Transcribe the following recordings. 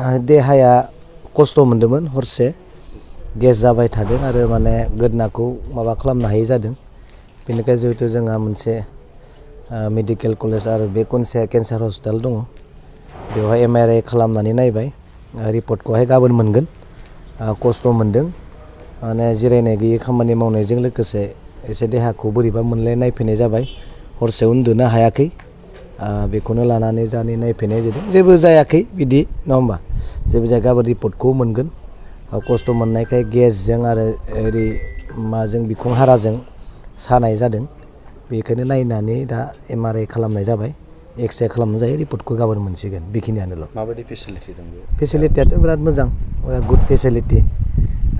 देहाया खस्थ' मोन्दोंमोन हरसे गेस जाबाय थादों आरो माने गोदनाखौ माबा खालामनो हायै जादों बेनिखाय जिहेतु जोंहा मोनसे मेडिकेल कलेज आरो बे केन्सार हस्पिटाल दङ बेवहाय MRI खालामनानै नायबाय रिपर्टखौहाय गाबोन मोनगोन खस्थ' मोन्दों माने जिरायनाय गैयै खामानि मावनायजों लोगोसे एसे देहाखौ बोरैबा मोनलाय नायफैनाय जाबाय हरसे उन्दुनो हायाखै बेखौनो लानानै दानि नायफैनाय जादों जेबो जायाखै बिदि नङा होमबा जेबो जाया गाबोन रिपर्टखौ मोनगोन खस्थ' मोननायखाय गेसजों आरो ओरै माजों बिखुं हाराजों सानाय जादों बेखौनो नायनानै दा MRI खालामनाय जाबाय एक्सरे खालामनाय जायो रिपर्टखौ गाबोन मोनसिगोन बेखिनियानोल' माबायदि फेसिलिटि दं बेयाव फेसिलिटियाथ' बिराद मोजां गुड फेसिलिटि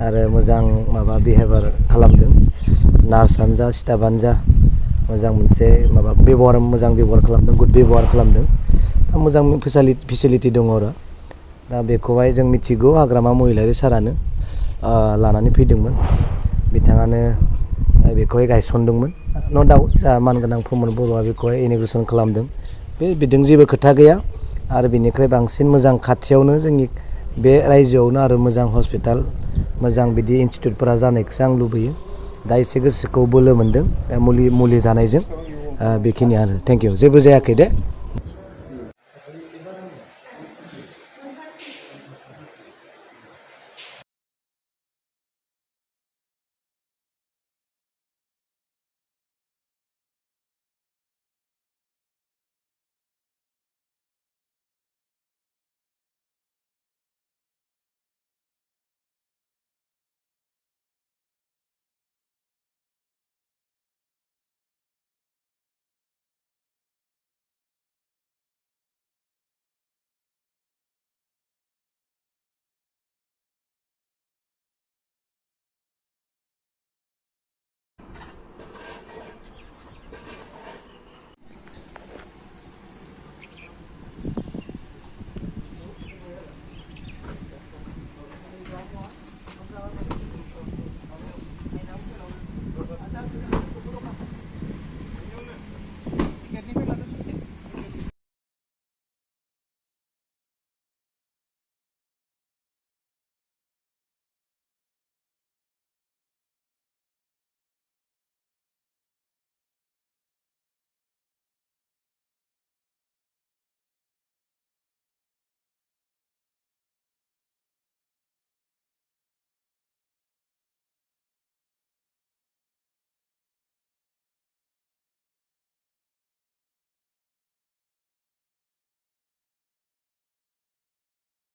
आरो मोजां माबा बिहेभियार खालामदों नार्सआनो जा स्टाफआनो जा मोजां मोनसे माबा मोजां बेब'हार खालामदों गुड बेब'हार खालामदों दा मोजां फेसिलिटि दङ आरो दा बेखौहाय जों मिथिगौ हाग्रामा महिलारि सारानो लानानै फैदोंमोन बिथाङानो बेखौहाय गायसनदोंमोन न' डाउट जा मानगोनां प्रमद बर'आ बेखौहाय इन'ग्रेसन खालामदों बिजों जेबो खोथा गैया आरो बिनिफ्राय बांसिन मोजां खाथियावनो जोंनि बे रायजोआवनो आरो मोजां हस्पिटाल मोजां बिदि इनस्टिटिउटफोरा जानायखौसो आं लुबैयो दा एसे गोसोखौ बोलो मोन्दों मुलि जानायजों बेखिनि आरो थेंक इउ जेबो जायाखै दे